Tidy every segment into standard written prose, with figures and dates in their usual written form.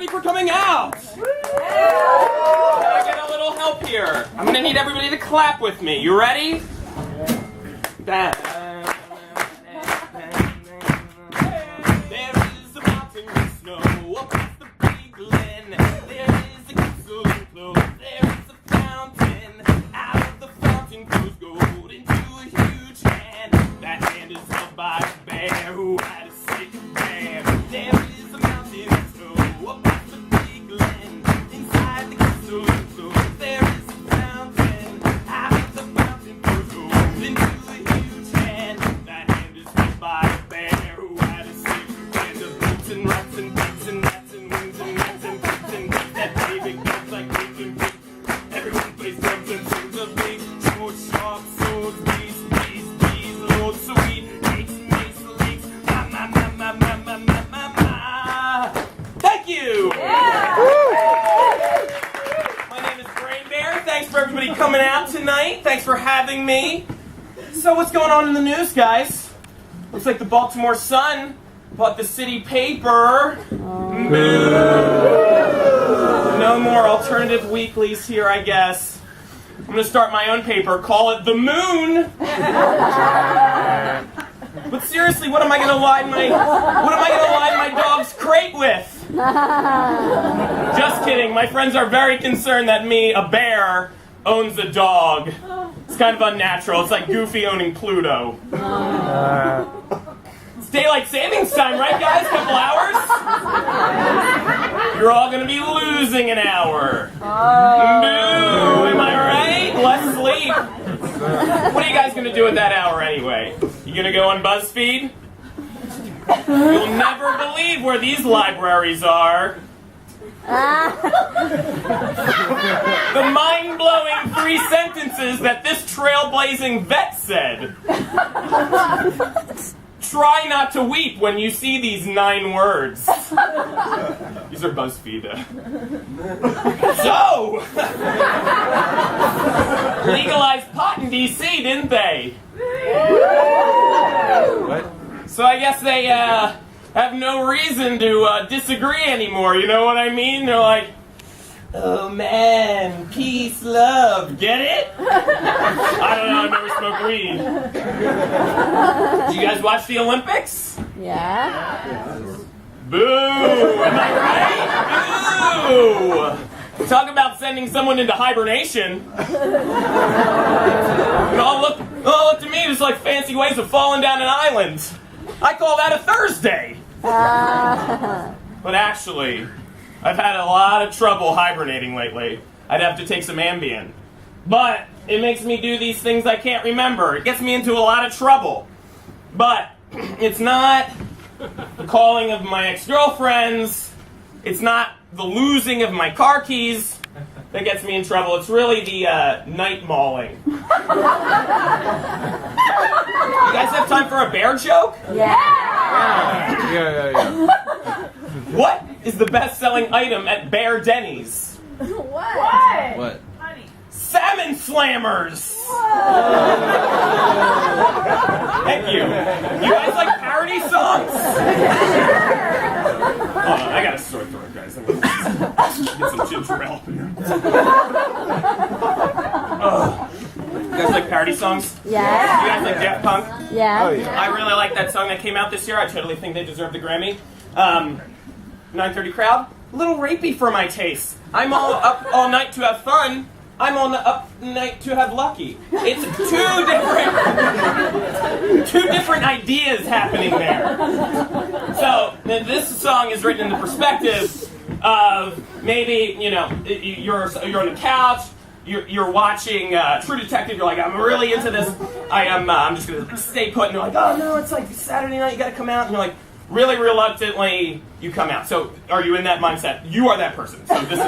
everybody for coming out. Can I get a little help here? I'm gonna need everybody to clap with me. You ready? There is a mountain with snow across the big glen. There is a castle enclosed. There is a fountain. Out of the fountain goes gold into a huge hand. That hand is held by a bear who had a sick bear. There is a mountain with snow across the big glen. Inside the castle enclosed. There is a fountain. Out of the fountain goes gold into a huge hand. That hand is held by a bear who had a sick band of boots and rats and pigs and rats and wings and rats and pigs and pigs that play big guns like pigs and pigs. Everyone plays drums and sings a big short, sharp swords, bees, loads, sweet, cakes, mace, leaks, ma. Thank you! Yeah. My name is Brain Bear. Thanks for everybody coming out tonight. Thanks for having me. So what's going on in the news, guys? Looks like the Baltimore Sun bought the city paper. Moo. No more alternative weeklies here, I guess. I'm gonna start my own paper. Call it The Moon. But seriously, what am I gonna line my dog's crate with? Just kidding. My friends are very concerned that me, a bear, owns a dog. It's kind of unnatural. It's like Goofy owning Pluto. It's daylight savings time, right, guys? Couple hours? You're all gonna be losing an hour. Boo! Am I right? Less sleep. What are you guys gonna do with that hour anyway? You gonna go on BuzzFeed? You'll never believe where these libraries are. The mind-blowing 3 sentences that this trailblazing vet said. Try not to weep when you see these 9 words. These are BuzzFeed. So, legalized pot in D.C., didn't they? What? So I guess they have no reason to disagree anymore, you know what I mean? They're like, oh man, peace, love, get it? I don't know, I've never smoked weed. Did you guys watch the Olympics? Yeah. Boo! Am I right? Boo! Talk about sending someone into hibernation. It all looked to me, it was like fancy ways of falling down an island. I call that a Thursday. But actually, I've had a lot of trouble hibernating lately. I'd have to take some Ambien. But it makes me do these things I can't remember. It gets me into a lot of trouble. But it's not the calling of my ex-girlfriends. It's not the losing of my car keys that gets me in trouble. It's really the night mauling. You guys have time for a bear joke? Yeah. What is the best-selling item at Bear Denny's? What? Salmon slammers! Thank you. You guys like parody songs? Hold on, I got a sore throat, guys. I'm gonna get some ginger ale. You guys like parody songs? Yeah. You guys like Daft Punk? Yeah. Oh, yeah. I really like that song that came out this year. I totally think they deserve the Grammy. 9:30 crowd, a little rapey for my taste. I'm all up all night to have fun. I'm on the up night to have lucky. It's two different ideas happening there. So this song is written in the perspective of maybe, you know, you're on the couch. You're watching True Detective. You're like, I'm really into this. I'm just gonna stay put. And you're like, oh no, it's like Saturday night. You gotta come out. And you're like, really reluctantly, you come out. So, are you in that mindset? You are that person. So this is.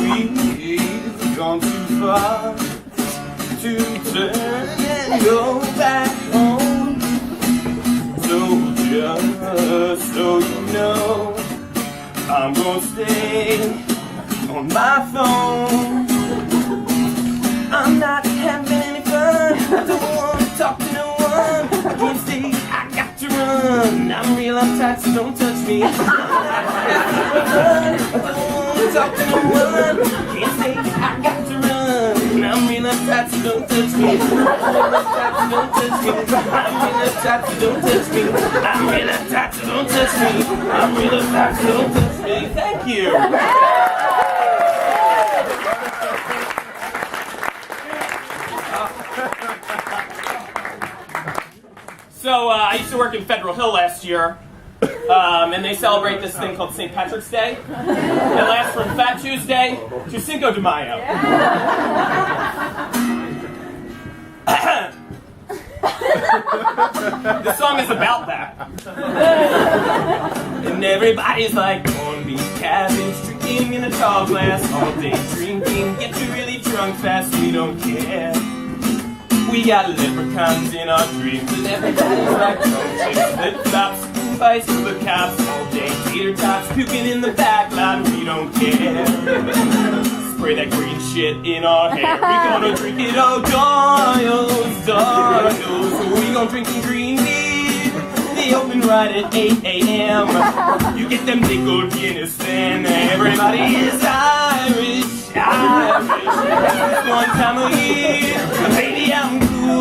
We've gone too far to turn and go back home. So just so you know, I'm gonna stay on my phone. I'm not having any fun. I don't want to talk to no one. I can't stay, I got to run. I'm real uptight, so don't touch me. Run, don't talk to no one. Can't say I got to run. I'm real uptight, so don't touch me. I'm real uptight, so don't touch me. I'm real uptight, so don't touch me. I'm real uptight, so don't touch me. I'm real uptight, so don't touch me. Thank you. So I used to work in Federal Hill last year, and they celebrate this thing called St. Patrick's Day. It lasts from Fat Tuesday to Cinco de Mayo. The song is about that. And everybody's like corned beef, cabbage, drinking in a tall glass all day, drinking, get you really drunk fast, we don't care. We got leprechauns in our dreams, and everybody's like chicks, flip-flops, fights with the cops all day, tater tots, puking in the back lot, we don't care. Spray that green shit in our hair, we gonna drink it, oh, Daniels, we gonna drink some green beer. They open right at 8 a.m. You get them nickel Guinness, then everybody is Irish. One time a year, baby, I'm cool.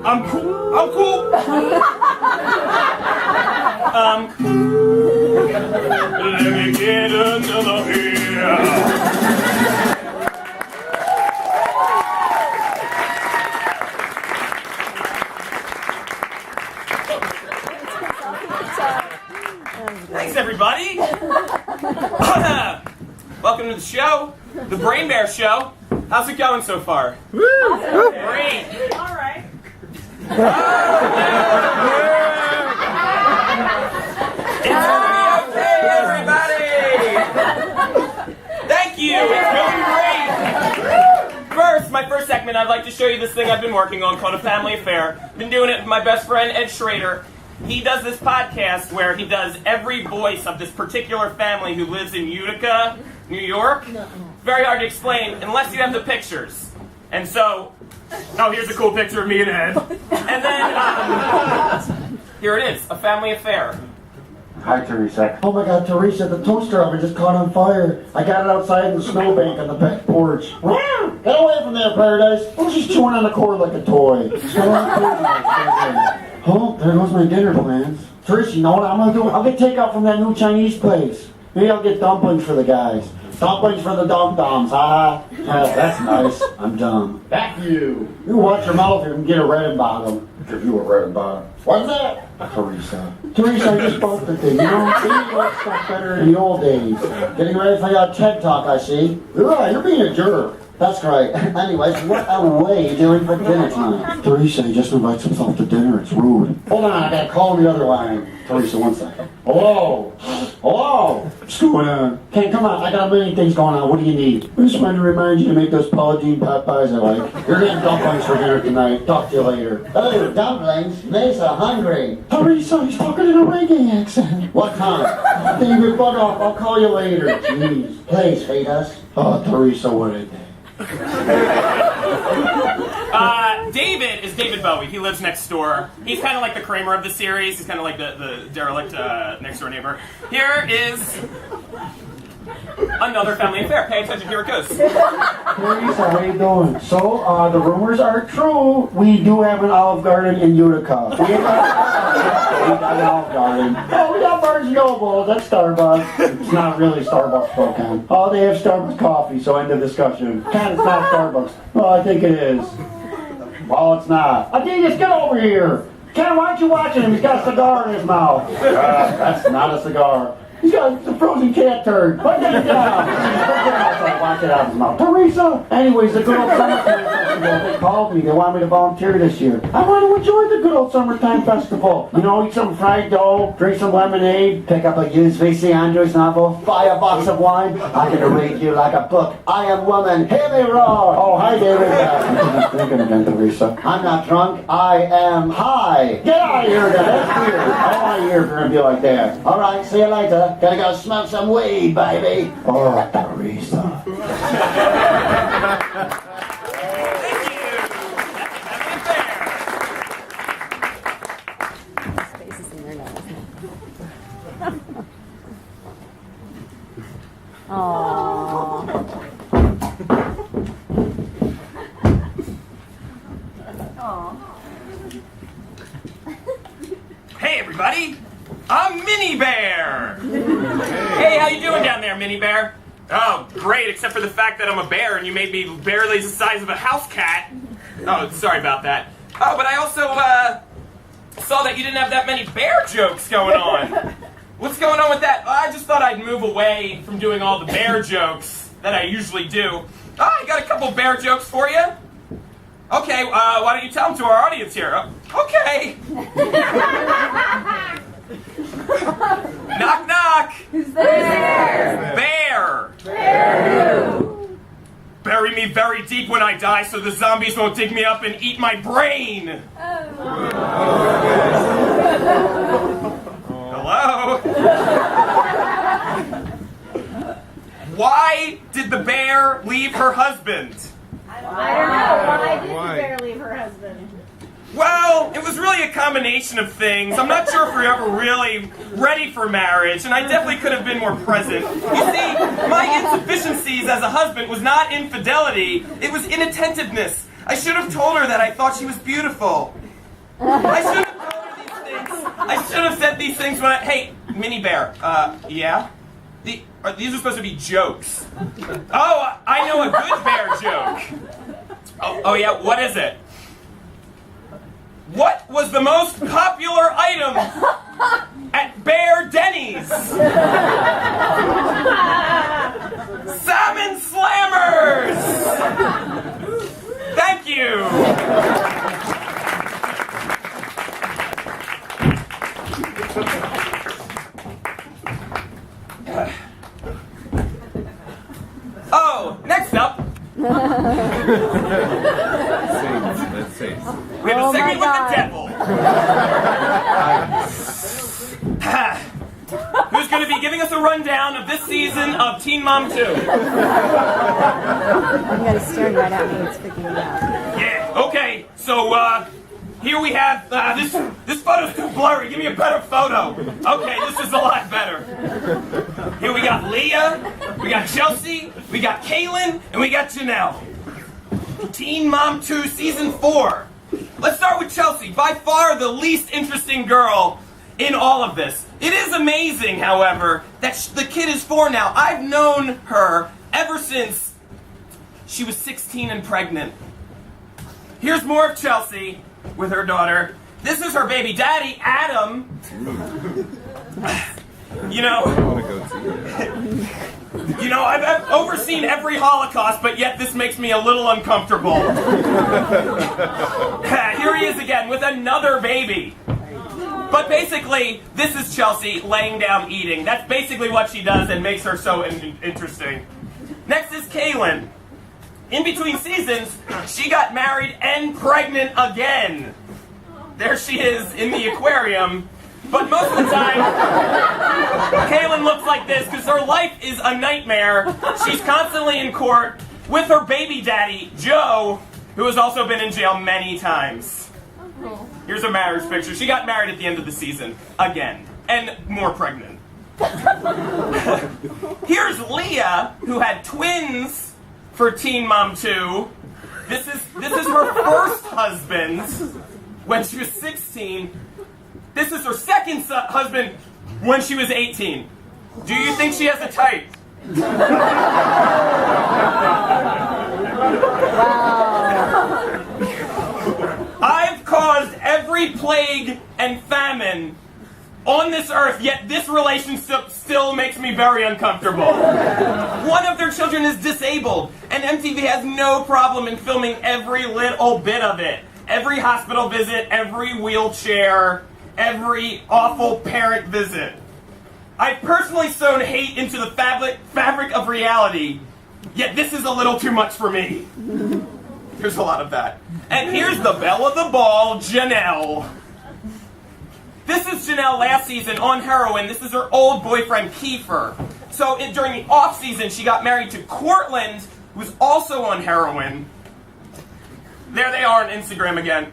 I'm cool. Let me get another beer. Thanks, everybody. Welcome to the show, the Brain Bear Show. How's it going so far? Woo! Great. All right. It's going okay, everybody. Thank you. It's going great. First, my first segment, I'd like to show you this thing I've been working on called A Family Affair. Been doing it with my best friend Ed Schrader. He does this podcast where he does every voice of this particular family who lives in Utica, New York. Very hard to explain unless you have the pictures. And so, oh, here's a cool picture of me and Ed. And then, here it is, A Family Affair. Hi, Teresa. Oh my God, Teresa, the toaster oven just caught on fire. I got it outside in the snowbank on the back porch. Get away from there, Paradise. Oh, she's chewing on the cord like a toy. Oh, there goes my dinner plans. Teresa, you know what I'm gonna do? I'll get takeout from that new Chinese place. Maybe I'll get dumplings for the guys. Dumplings for the dum-dums, haha. That's nice. I'm dumb. Back to you. You watch your mouth and get a red bottom. Give you a red bottom. What's that? Teresa. Teresa, I just bought the thing. You know, baby looks stuff better in the old days. Getting ready for your TED Talk, I see. You're being a jerk. That's right. Anyways, what are we doing for dinner tonight? Teresa, he just invites himself to dinner. It's rude. Hold on, I gotta call the other line. Teresa, one second. Hello? Hello? What's going on? Hey, come on, I got a million things going on. What do you need? I just wanted to remind you to make those Paula Deen pot pies I like. You're getting dumplings for dinner tonight. Talk to you later. Oh, dumplings? Mesa, hungry. Teresa, he's talking in a reggae accent. What time? David, butt off. I'll call you later. Jeez. Please feed us. Oh, Teresa, what a day. David is David Bowie. He lives next door. He's kind of like the Kramer of the series. He's kind of like the derelict next door neighbor. Here is another family affair. Pay attention. Here it goes. Teresa, how you doing? So, the rumors are true. We do have an Olive Garden in Utica. We got an Olive Garden. Oh, we got Barnes & Noble. That's Starbucks. It's not really Starbucks, Spokane. Oh, they have Starbucks coffee, so end of discussion. God, it's not Starbucks. Oh, I think it is. Well, it's not. Adidas, get over here. Ken, why aren't you watching him? He's got a cigar in his mouth. That's not a cigar. He's got a frozen cat turd. Put that down. Watch it out of his mouth. Teresa! Anyways, the good old summertime festival, they called me. They want me to volunteer this year. I want to enjoy the good old summertime festival. You know, eat some fried dough, drink some lemonade, pick up a used V.C. Andrews novel, buy a box of wine. I'm going to read you like a book. I am woman. Hear me roar. Oh, hi, David. I'm drinking again, Teresa. I'm not drunk. I am high. Get out of here, then. That's weird. I don't want to hear if you're going to be like that. All right, see you later. Gotta go smoke some weed, baby. Oh, Teresa. Thank you. Hey everybody, I'm Mini Bear. Hey, how you doing down there, Mini Bear? Oh, great, except for the fact that I'm a bear and you made me barely the size of a house cat. Oh, sorry about that. Oh, but I also saw that you didn't have that many bear jokes going on. What's going on with that? I just thought I'd move away from doing all the bear jokes that I usually do. I got a couple bear jokes for you. Okay, why don't you tell them to our audience here? Okay. Knock, knock. Who's there? Bear. Bear who? Bury me very deep when I die so the zombies won't dig me up and eat my brain. Hello? Why did the bear leave her husband? I don't know. Why did the bear leave her husband? Well, it was really a combination of things. I'm not sure if we were ever really ready for marriage, and I definitely could have been more present. You see, my insufficiencies as a husband was not infidelity, it was inattentiveness. I should have told her that I thought she was beautiful. I should have told her these things. I should have said these things when hey, Mini Bear, yeah? These are supposed to be jokes. Oh, I know a good bear joke. Oh yeah, what is it? What was the most popular item at Bear Denny's? Salmon Slammers! Thank you! Oh, next up. Let's see. We have a segment with the devil. Who's going to be giving us a rundown of this season of Teen Mom 2? You guys staring right at me. It's freaking me out. Yeah, okay. So, here we have, this photo's too blurry. Give me a better photo. Okay, this is a lot better. Here we got Leah, we got Chelsea, we got Kaylin, and we got Janelle. Teen Mom 2 Season 4. Let's start with Chelsea, by far the least interesting girl in all of this. It is amazing, however, that the kid is 4 now. I've known her ever since she was 16 and pregnant. Here's more of Chelsea with her daughter. This is her baby daddy, Adam. You know, I've overseen every Holocaust, but yet this makes me a little uncomfortable. Here he is again with another baby. But basically, this is Chelsea laying down eating. That's basically what she does and makes her so interesting. Next is Kaylin. In between seasons, she got married and pregnant again. There she is in the aquarium. But most of the time, Kaylin looks like this because her life is a nightmare. She's constantly in court with her baby daddy, Joe, who has also been in jail many times. Here's a marriage picture. She got married at the end of the season, again, and more pregnant. Here's Leah, who had twins for Teen Mom 2. This is her first husband when she was 16. This is her second husband when she was 18. Do you think she has a type? I've caused every plague and famine on this earth, yet this relationship still makes me very uncomfortable. One of their children is disabled, and MTV has no problem in filming every little bit of it. Every hospital visit, every wheelchair, every awful parent visit. I've personally sown hate into the fabric of reality, yet this is a little too much for me. There's a lot of that. And here's the belle of the ball, Janelle. This is Janelle last season on heroin. This is her old boyfriend, Kiefer. So during the off season, she got married to Cortland, who's also on heroin. There they are on Instagram again.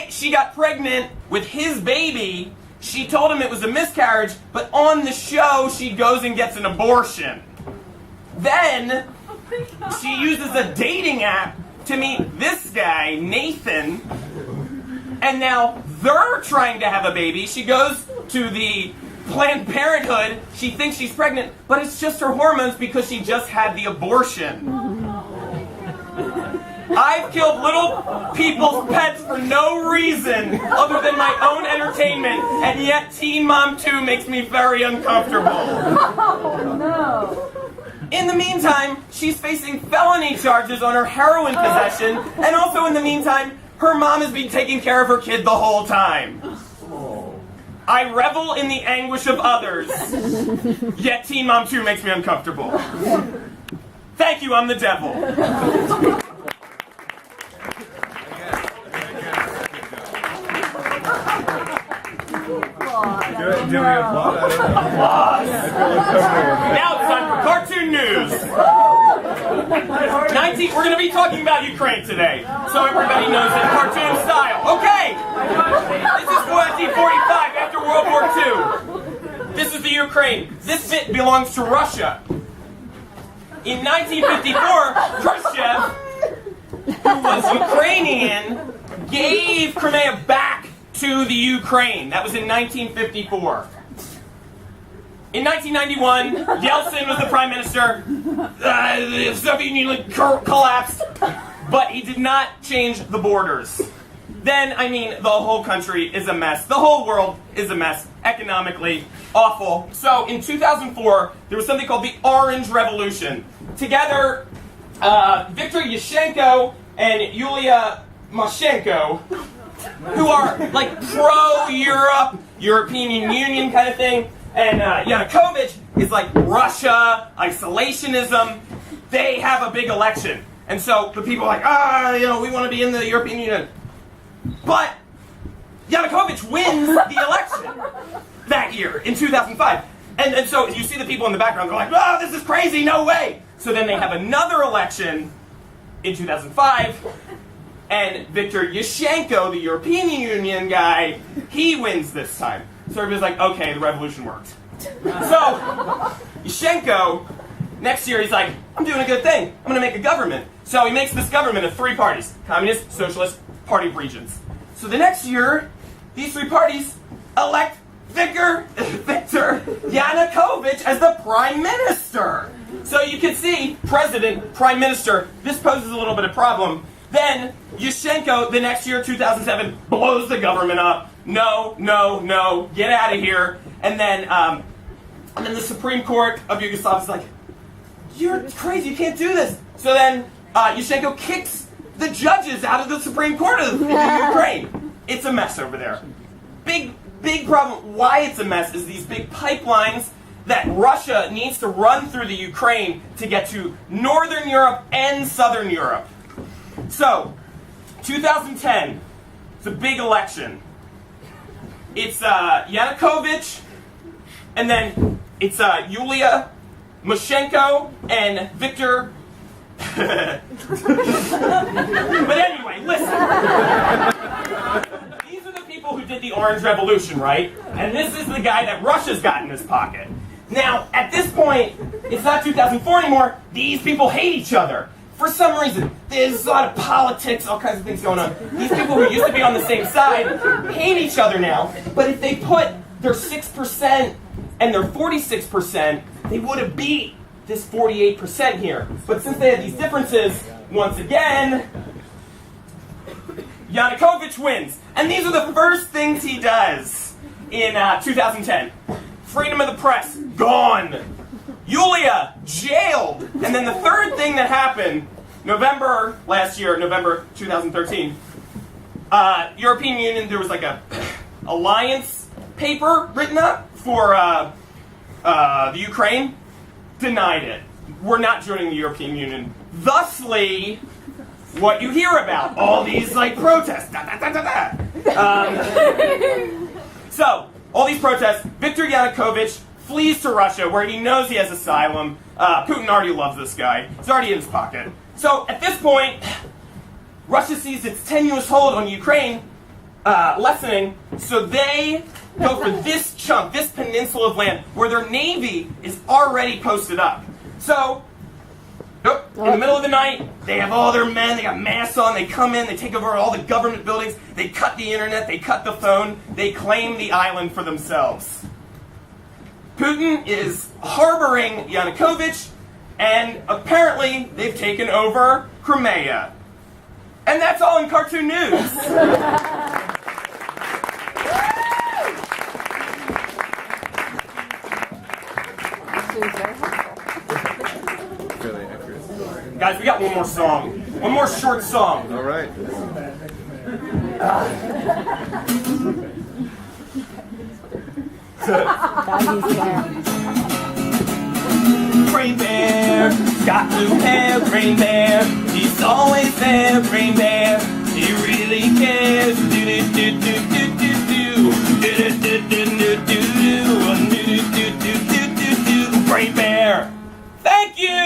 She got pregnant with his baby. She told him it was a miscarriage, but on the show, she goes and gets an abortion. Then, she uses a dating app to meet this guy, Nathan, and now they're trying to have a baby. She goes to the Planned Parenthood. She thinks she's pregnant, but it's just her hormones because she just had the abortion. I've killed little people's pets for no reason other than my own entertainment, and yet Teen Mom 2 makes me very uncomfortable. Oh, no. In the meantime, she's facing felony charges on her heroin possession, and also in the meantime, her mom has been taking care of her kid the whole time. I revel in the anguish of others, yet Teen Mom 2 makes me uncomfortable. Thank you, I'm the devil. Do we applaud? I don't know. Now it's time for cartoon news. We're going to be talking about Ukraine today, so everybody knows it. Cartoon style. Okay. This is 1945 after World War II. This is the Ukraine. This bit belongs to Russia. In 1954, Khrushchev, who was Ukrainian, gave Crimea back to the Ukraine. That was in 1954. In 1991, Yeltsin was the prime minister. The Soviet Union collapsed, but he did not change the borders. Then, the whole country is a mess. The whole world is a mess. Economically, awful. So, in 2004, there was something called the Orange Revolution. Together, Viktor Yushchenko and Yulia Mashenko, who are like pro-Europe, European Union kind of thing, and Yanukovych is like Russia, isolationism. They have a big election. And so the people are like, we want to be in the European Union. But Yanukovych wins the election that year in 2005. And so you see the people in the background, they're like, this is crazy, no way. So then they have another election in 2005. And Viktor Yushchenko, the European Union guy, he wins this time. So everybody's like, okay, the revolution worked. So, Yushchenko, next year he's like, I'm doing a good thing. I'm going to make a government. So he makes this government of 3 parties. Communist, Socialist, Party of Regions. So the next year, these 3 parties elect Viktor Yanukovych as the prime minister. So you can see, president, prime minister, this poses a little bit of problem. Then, Yushchenko, the next year, 2007, blows the government up. No, get out of here. And then the Supreme Court of Yugoslavia is like, you're crazy, you can't do this. So then, Yushchenko kicks the judges out of the Supreme Court of Ukraine. It's a mess over there. Big problem. Why it's a mess is these big pipelines that Russia needs to run through the Ukraine to get to Northern Europe and Southern Europe. So, 2010, it's a big election. It's Yanukovych, and then it's Yulia Mashenko and Viktor. But anyway, listen. These are the people who did the Orange Revolution, right? And this is the guy that Russia's got in his pocket. Now, at this point, it's not 2004 anymore. These people hate each other. For some reason, there's a lot of politics, all kinds of things going on. These people who used to be on the same side hate each other now. But if they put their 6% and their 46%, they would have beat this 48% here. But since they had these differences, once again, Yanukovych wins. And these are the first things he does in 2010. Freedom of the press, gone. Yulia, jailed. And then the third thing that happened, November 2013, European Union, there was like a alliance paper written up for the Ukraine, denied it. We're not joining the European Union. Thusly, what you hear about, all these protests, So, all these protests, Viktor Yanukovych flees to Russia, where he knows he has asylum. Putin already loves this guy. He's already in his pocket. So, at this point, Russia sees its tenuous hold on Ukraine lessening, so they go for this chunk, this peninsula of land, where their navy is already posted up. So, Nope. In the middle of the night, they have all their men, they got masks on, they come in, they take over all the government buildings, they cut the internet, they cut the phone, they claim the island for themselves. Putin is harboring Yanukovych, and apparently they've taken over Crimea. And that's all in Cartoon News. Really accurate. Guys, we got one more song. One more short song. All right. Doggy's there. Brain Bear, got blue hair, Brain Bear. He's always there, Brain Bear. He really cares. Do do do do do do do do do do do do. Brain Bear. Thank you.